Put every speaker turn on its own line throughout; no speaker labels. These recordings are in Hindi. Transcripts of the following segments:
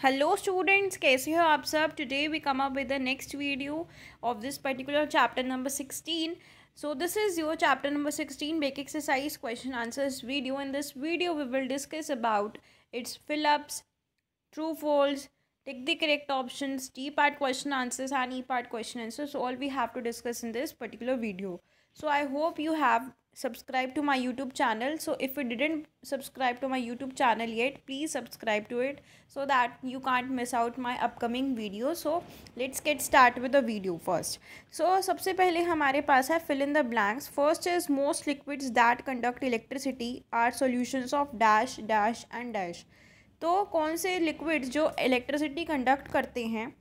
हेलो स्टूडेंट्स, कैसे हो आप सब। Today we come up with the next video of this particular chapter number 16. So this is your chapter number 16 basic exercise question answers video. In this video we will discuss about its fill-ups, true false, take the correct options, D part question answers and E part question answers. So all we have to discuss in this particular video. So I hope you have subscribed to my YouTube channel. So if you didn't subscribe to my YouTube channel yet, please subscribe to it so that you can't miss out my upcoming video. So let's get started with the video first. So सबसे पहले हमारे पास है fill in the blanks. First is most liquids that conduct electricity are solutions of dash dash and dash. तो कौन से लिक्विड्स जो इलेक्ट्रिसिटी कंडक्ट करते हैं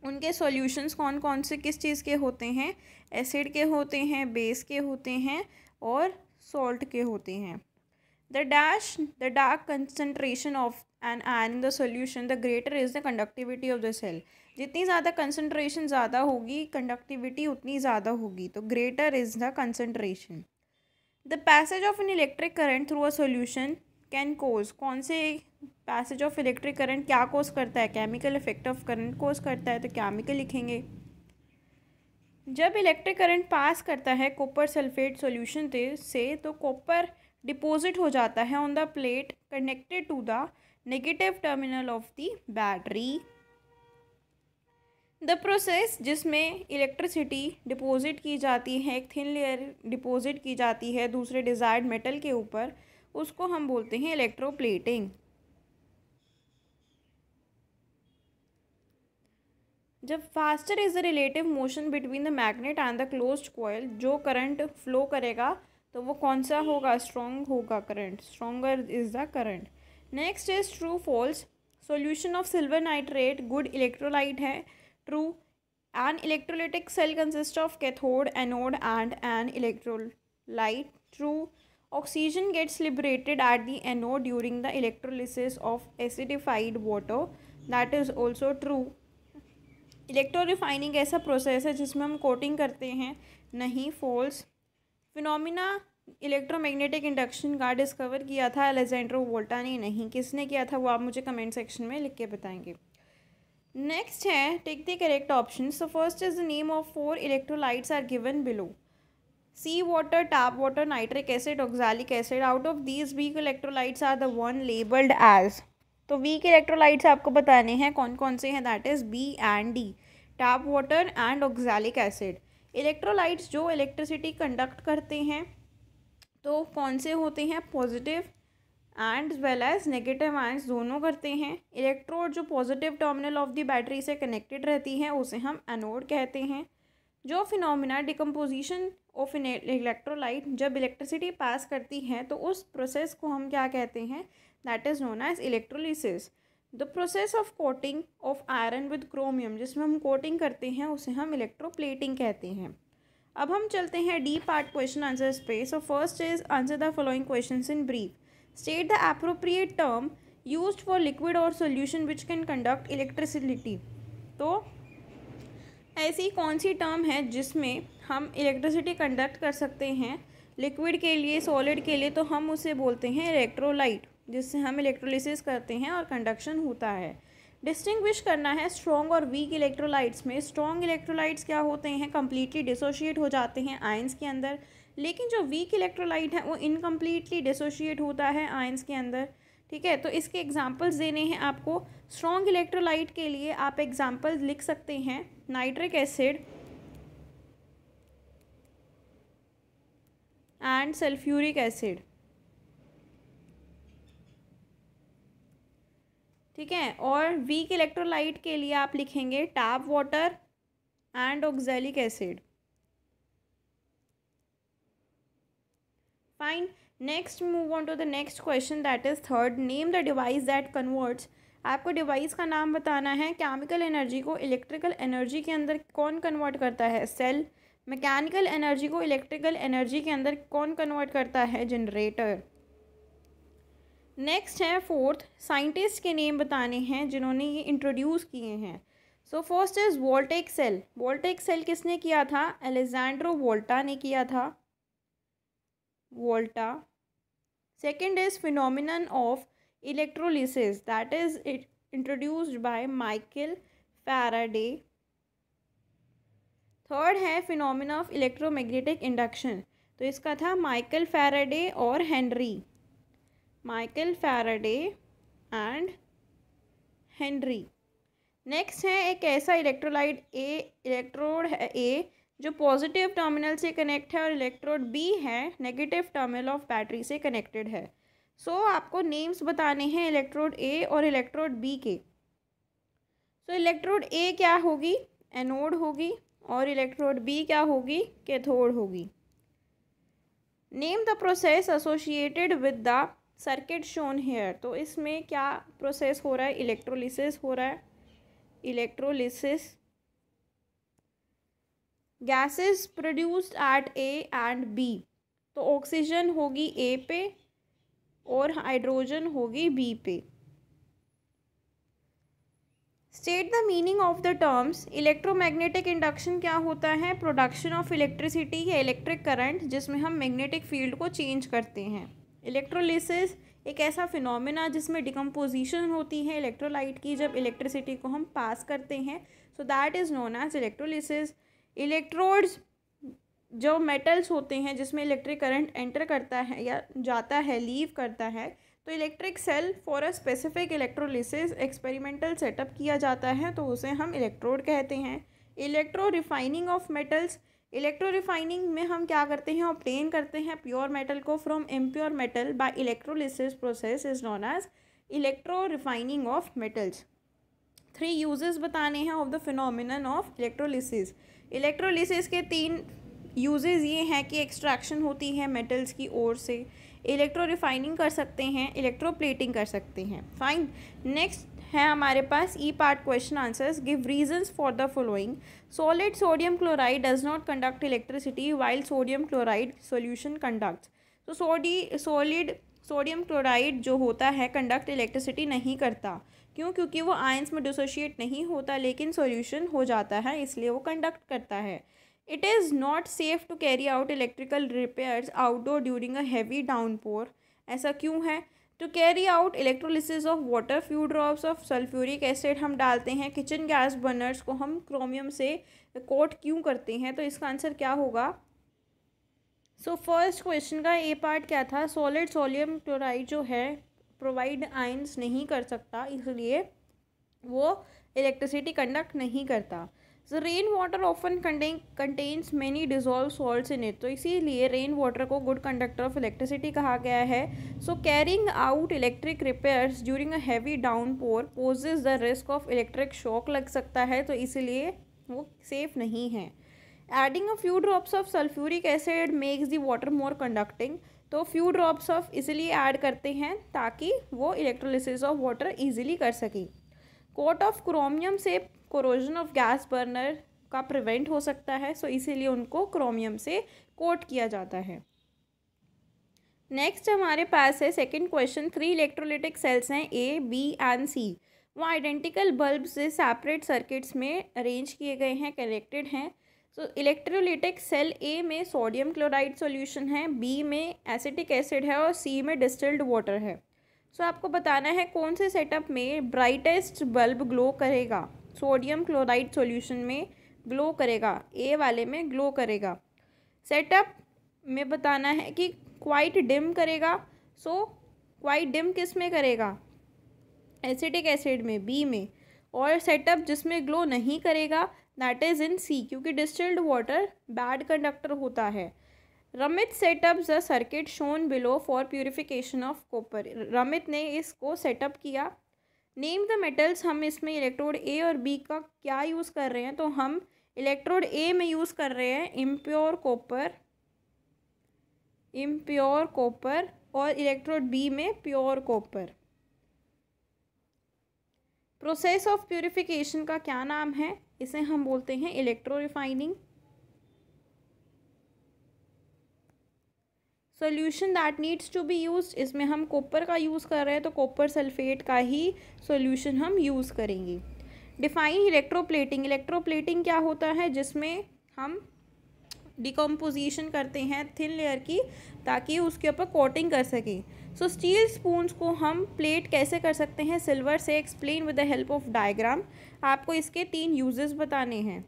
उनके सॉल्यूशंस कौन कौन से किस चीज़ के होते हैं। एसिड के होते हैं, बेस के होते हैं और सॉल्ट के होते हैं। The dark concentration of an ion in the solution the greater is the conductivity of the cell. जितनी ज़्यादा कंसनट्रेशन ज़्यादा होगी कंडक्टिविटी उतनी ज़्यादा होगी, तो greater is the concentration. The passage of an electric current through a solution can cause, कौन से पैसेज ऑफ इलेक्ट्रिक करंट क्या कोज करता है, केमिकल इफेक्ट ऑफ करंट कोज करता है, तो केमिकल लिखेंगे। जब इलेक्ट्रिक करंट पास करता है कॉपर सल्फेट सॉल्यूशन से तो कॉपर डिपॉजिट हो जाता है on the plate connected to the negative terminal of the battery. The process जिसमें इलेक्ट्रिसिटी डिपॉजिट की जाती है, एक थिन लेयर डिपॉजिट की जाती है दूसरे डिज़ायर्ड मेटल के ऊपर, उसको हम बोलते हैं इलेक्ट्रोप्लेटिंग। जब faster is the relative motion between the magnet and the closed coil, जो करंट फ्लो करेगा तो वो कौन सा होगा, स्ट्रॉन्ग होगा current, stronger is the current. Next is true false. Solution of silver nitrate good electrolyte है, true. An electrolytic cell consist of cathode, anode and an electrolyte, true. Oxygen gets liberated at the anode during the electrolysis of acidified water, that is also true. Electro refining ऐसा प्रोसेस है जिसमें हम कोटिंग करते हैं, नहीं, फॉल्स। फिनोमिना इलेक्ट्रोमैग्नेटिक इंडक्शन का डिस्कवर किया था अलेजेंड्रो वोल्टा ने, नहीं, किसने किया था वो आप मुझे कमेंट सेक्शन में लिख के बताएंगे। नेक्स्ट है take the correct option. So first is the name of 4 electrolytes are given below. Sea water, tap water, nitric acid, oxalic acid. Out of these weak electrolytes are the one labelled as, तो वीक इलेक्ट्रोलाइट्स आपको बताने हैं कौन कौन से हैं, that is B and D, tap water and oxalic acid. Electrolytes जो इलेक्ट्रिसिटी कंडक्ट करते हैं तो कौन से होते हैं, positive and well as negative ions दोनों करते हैं। इलेक्ट्रोड जो positive terminal of the battery से कनेक्टेड रहती है उसे हम एनोड कहते हैं। जो phenomena decomposition of an electrolyte, जब इलेक्ट्रिसिटी पास करती है तो उस प्रोसेस को हम क्या कहते हैं, that is known as electrolysis. The process of coating of iron with chromium, जिसमें हम कोटिंग करते हैं उसे हम इलेक्ट्रोप्लेटिंग कहते हैं। अब हम चलते हैं डी पार्ट क्वेश्चन आंसर्स पे। So first is answer the following questions in brief. State the appropriate term used for liquid or solution which can conduct electricity. तो ऐसी कौन सी टर्म है जिसमें हम इलेक्ट्रिसिटी कंडक्ट कर सकते हैं, लिक्विड के लिए, सॉलिड के लिए, तो हम उसे बोलते हैं इलेक्ट्रोलाइट, जिससे हम इलेक्ट्रोलिसिस करते हैं और कंडक्शन होता है। डिस्टिंग्विश करना है स्ट्रॉन्ग और वीक इलेक्ट्रोलाइट्स में। स्ट्रॉन्ग इलेक्ट्रोलाइट्स क्या होते हैं, कंप्लीटली डिसोशिएट हो जाते हैं आयंस के अंदर, लेकिन जो वीक इलेक्ट्रोलाइट है वो इनकम्प्लीटली डिसोशिएट होता है आयंस के अंदर। ठीक है, तो इसके एग्जांपल्स देने हैं आपको। स्ट्रॉन्ग इलेक्ट्रोलाइट के लिए आप एग्जांपल्स लिख सकते हैं, nitric acid and sulphuric acid. ठीक है, और वीक इलेक्ट्रोलाइट के लिए आप लिखेंगे tap water and oxalic acid. Fine, next move on to the next question, that is third. Name the device that converts, आपको डिवाइस का नाम बताना है। केमिकल एनर्जी को इलेक्ट्रिकल एनर्जी के अंदर कौन कन्वर्ट करता है, सेल। मैकेनिकल एनर्जी को इलेक्ट्रिकल एनर्जी के अंदर कौन कन्वर्ट करता है, जनरेटर। नेक्स्ट है फोर्थ, साइंटिस्ट के नेम बताने हैं जिन्होंने ये इंट्रोड्यूस किए हैं। So first is voltaic cell. Voltaic cell किसने किया था, अलेजेंड्रो वोल्टा ने किया था, Volta. Second is phenomenon of electrolysis, that is introduced by Michael Faraday. Third है फिनोमेना ऑफ इलेक्ट्रोमैग्नेटिक इंडक्शन, तो इसका था माइकल फैराडे और Henry, Michael Faraday and Henry. Next है एक ऐसा इलेक्ट्रोड है ए जो पॉजिटिव टर्मिनल से कनेक्ट है और इलेक्ट्रोड बी है नेगेटिव टर्मिनल ऑफ बैटरी से कनेक्टेड है। सो आपको नेम्स बताने हैं इलेक्ट्रोड ए और इलेक्ट्रोड बी के। सो इलेक्ट्रोड ए क्या होगी, एनोड होगी, और इलेक्ट्रोड बी क्या होगी, कैथोड होगी। Name the process associated with the circuit shown here, तो इसमें क्या प्रोसेस हो रहा है, इलेक्ट्रोलिसिस हो रहा है, electrolysis. Gases produced at A and B, तो ऑक्सीजन होगी ए पे और हाइड्रोजन होगी बी पे। State the meaning of the terms. Electromagnetic induction क्या होता है, प्रोडक्शन ऑफ इलेक्ट्रिसिटी या इलेक्ट्रिक करंट जिसमें हम मैग्नेटिक फील्ड को चेंज करते हैं। इलेक्ट्रोलिसिस एक ऐसा फिनोमेना जिसमें डिकम्पोजिशन होती है इलेक्ट्रोलाइट की जब इलेक्ट्रिसिटी को हम पास करते हैं, so that is known as electrolysis. Electrodes जो मेटल्स होते हैं जिसमें इलेक्ट्रिक करंट एंटर करता है या जाता है, लीव करता है, तो electric cell for a specific electrolysis experimental setup किया जाता है, तो उसे हम इलेक्ट्रोड कहते हैं। Electro refining of metals, electro refining में हम क्या करते हैं, ऑब्टेन करते हैं प्योर मेटल को from impure metal by electrolysis process is known as electro refining of metals. 3 uses बताने हैं of the phenomenon of electrolysis. Electrolysis के 3 यूजेस ये हैं कि एक्सट्रैक्शन होती है मेटल्स की ओर से, इलेक्ट्रो रिफाइनिंग कर सकते हैं, इलेक्ट्रोप्लेटिंग कर सकते हैं। फाइन। नेक्स्ट है हमारे पास E part question answers. Give reasons for the following. Solid sodium chloride does not conduct electricity while sodium chloride solution conducts. तो सॉलिड सोडियम क्लोराइड जो होता है कंडक्ट इलेक्ट्रिसिटी नहीं करता। क्यों? क्योंकि वो आयंस में डिसोशिएट नहीं होता लेकिन सॉल्यूशन हो जाता है, इसलिए वो कंडक्ट करता है। It is not safe to carry out electrical repairs outdoor during a heavy downpour. ऐसा क्यों है? To carry out electrolysis of water, few drops of sulfuric acid हम डालते हैं। किचन गैस बर्नर्स को हम क्रोमियम से कोट क्यों करते हैं? तो इसका आंसर क्या होगा? सो फर्स्ट क्वेश्चन का ए पार्ट क्या था, सॉलिड सोडियम क्लोराइड जो है प्रोवाइड आयंस नहीं कर सकता, इसलिए वो इलेक्ट्रिसिटी कंडक्ट नहीं करता। So rain water often contains many dissolve salts in it, तो इसीलिए रेन वाटर को गुड कंडक्टर ऑफ इलेक्ट्रिसिटी कहा गया है। So carrying out electric repairs during a heavy downpour poses the risk of electric shock लग सकता है, तो इसलिए वो सेफ नहीं है। Adding a few drops of sulphuric acid makes the water more conducting, तो फ्यू ड्रॉप्स ऑफ इसलिए ऐड करते हैं ताकि वो इलेक्ट्रोलिसिस ऑफ वाटर ईजिली कर सकें। कोट ऑफ क्रोमियम से कोरोजन ऑफ गैस बर्नर का प्रिवेंट हो सकता है, सो इसीलिए उनको क्रोमियम से कोट किया जाता है। नेक्स्ट हमारे पास है सेकंड क्वेश्चन। 3 इलेक्ट्रोलिटिक सेल्स हैं ए, बी एंड सी, वो आइडेंटिकल बल्ब से सेपरेट सर्किट्स में अरेंज किए गए हैं, कनेक्टेड हैं। सो इलेक्ट्रोलिटिक सेल ए में सोडियम क्लोराइड सॉल्यूशन है, बी में एसिटिक एसिड है और सी में डिस्टिल्ड वाटर है। सो आपको बताना है कौन से सेटअप में ब्राइटेस्ट बल्ब ग्लो करेगा। सोडियम क्लोराइड सॉल्यूशन में ग्लो करेगा, ए वाले में ग्लो करेगा। सेटअप में बताना है कि क्वाइट डिम करेगा, सो क्वाइट डिम किस में करेगा, एसिटिक एसिड में, बी में। और सेटअप जिसमें ग्लो नहीं करेगा दैट इज़ इन सी, क्योंकि डिस्टिल्ड वाटर बैड कंडक्टर होता है। Ramit setup the circuit shown below for purification of copper, Ramit ने इसको सेटअप किया। नेम द मेटल्स, हम इसमें इलेक्ट्रोड ए और बी का क्या यूज़ कर रहे हैं, तो हम इलेक्ट्रोड ए में यूज़ कर रहे हैं इम्प्योर कॉपर और इलेक्ट्रोड बी में pure copper. Process of purification का क्या नाम है, इसे हम बोलते हैं electro refining. Solution that needs to be used, इसमें हम कॉपर का यूज़ कर रहे हैं तो कॉपर सल्फेट का ही सॉल्यूशन हम यूज़ करेंगे। डिफाइन इलेक्ट्रोप्लेटिंग, इलेक्ट्रोप्लेटिंग क्या होता है, जिसमें हम डिकम्पोजिशन करते हैं थिन लेयर की ताकि उसके ऊपर कोटिंग कर सकें। सो स्टील स्पून्स को हम प्लेट कैसे कर सकते हैं सिल्वर से, explain with the help of diagram. आपको इसके 3 यूजेस बताने हैं।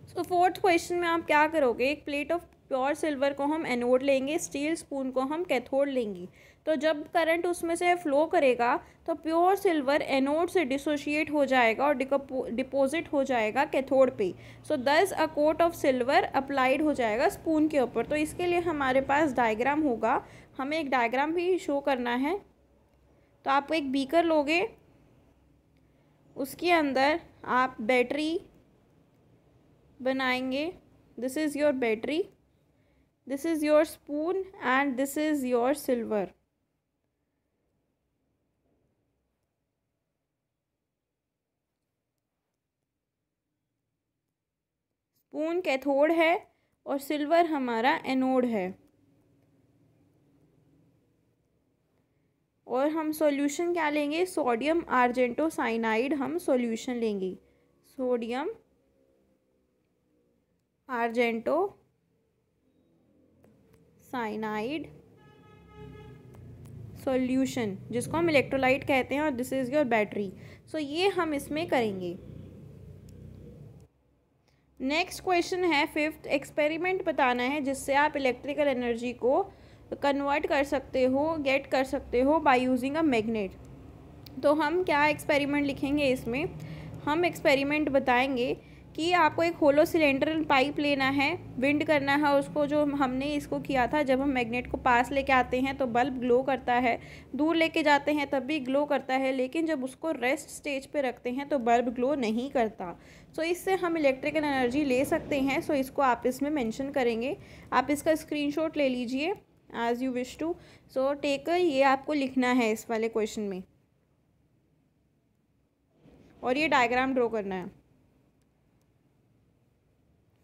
सो फोर्थ क्वेश्चन में आप क्या करोगे, एक प्लेट ऑफ प्योर सिल्वर को हम एनोड लेंगे, स्टील स्पून को हम कैथोड लेंगे। तो जब करंट उसमें से फ्लो करेगा तो प्योर सिल्वर एनोड से डिसोशिएट हो जाएगा और डिपॉजिट हो जाएगा कैथोड पे। सो दस अ कोट ऑफ सिल्वर अप्लाइड हो जाएगा स्पून के ऊपर। तो इसके लिए हमारे पास डायग्राम होगा, हमें एक डायग्राम भी शो करना है। तो आप एक बीकर लोगे, उसके अंदर आप बैटरी बनाएंगे। This is your battery, this is your spoon and this is your silver. Spoon cathode है और सिल्वर हमारा एनोड है। और हम सॉल्यूशन क्या लेंगे, सोडियम आर्जेंटो साइनाइड हम सॉल्यूशन लेंगे, सोडियम आर्जेंटो साइनाइड सॉल्यूशन, जिसको हम इलेक्ट्रोलाइट कहते हैं, और दिस इज़ योर बैटरी। सो ये हम इसमें करेंगे। नेक्स्ट क्वेश्चन है फिफ्थ, एक्सपेरिमेंट बताना है जिससे आप इलेक्ट्रिकल एनर्जी को कन्वर्ट कर सकते हो, गेट कर सकते हो बाय यूजिंग अ मैग्नेट। तो हम क्या एक्सपेरिमेंट लिखेंगे इसमें, हम एक्सपेरिमेंट बताएंगे कि आपको एक होलो सिलेंडर पाइप लेना है, विंड करना है उसको, जो हमने इसको किया था। जब हम मैग्नेट को पास लेके आते हैं तो बल्ब ग्लो करता है, दूर लेके जाते हैं तब भी ग्लो करता है, लेकिन जब उसको रेस्ट स्टेज पे रखते हैं तो बल्ब ग्लो नहीं करता। सो इससे हम इलेक्ट्रिकल एनर्जी ले सकते हैं। सो इसको आप इसमें मेंशन करेंगे। आप इसका स्क्रीनशॉट ले लीजिए as you wish to. So टेकर ये आपको लिखना है इस वाले क्वेश्चन में, और ये डायग्राम ड्रॉ करना है।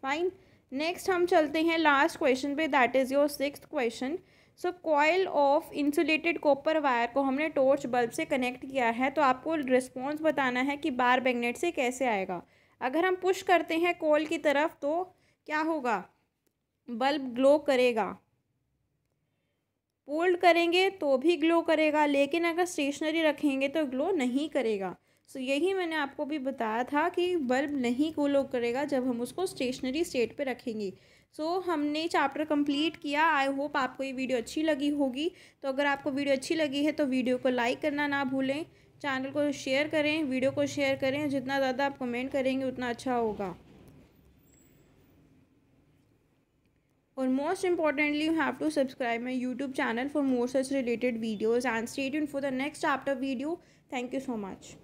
फाइन, नेक्स्ट हम चलते हैं लास्ट क्वेश्चन पे, that is your sixth question. So coil of insulated copper wire को हमने टॉर्च बल्ब से कनेक्ट किया है। तो आपको रिस्पॉन्स बताना है कि बार मैग्नेट से कैसे आएगा। अगर हम पुश करते हैं कॉइल की तरफ तो क्या होगा, बल्ब ग्लो करेगा। फोल्ड करेंगे तो भी ग्लो करेगा, लेकिन अगर स्टेशनरी रखेंगे तो ग्लो नहीं करेगा। सो यही मैंने आपको भी बताया था कि बल्ब नहीं ग्लो करेगा जब हम उसको स्टेशनरी स्टेट पे रखेंगे। सो हमने चैप्टर कंप्लीट किया। आई होप आपको ये वीडियो अच्छी लगी होगी। तो अगर आपको वीडियो अच्छी लगी है तो वीडियो को लाइक करना ना भूलें, चैनल को शेयर करें, वीडियो को शेयर करें। जितना ज़्यादा आप कमेंट करेंगे उतना अच्छा होगा। और most importantly, you have to subscribe my YouTube channel for more such related videos, and stay tuned for the next chapter video. Thank you so much.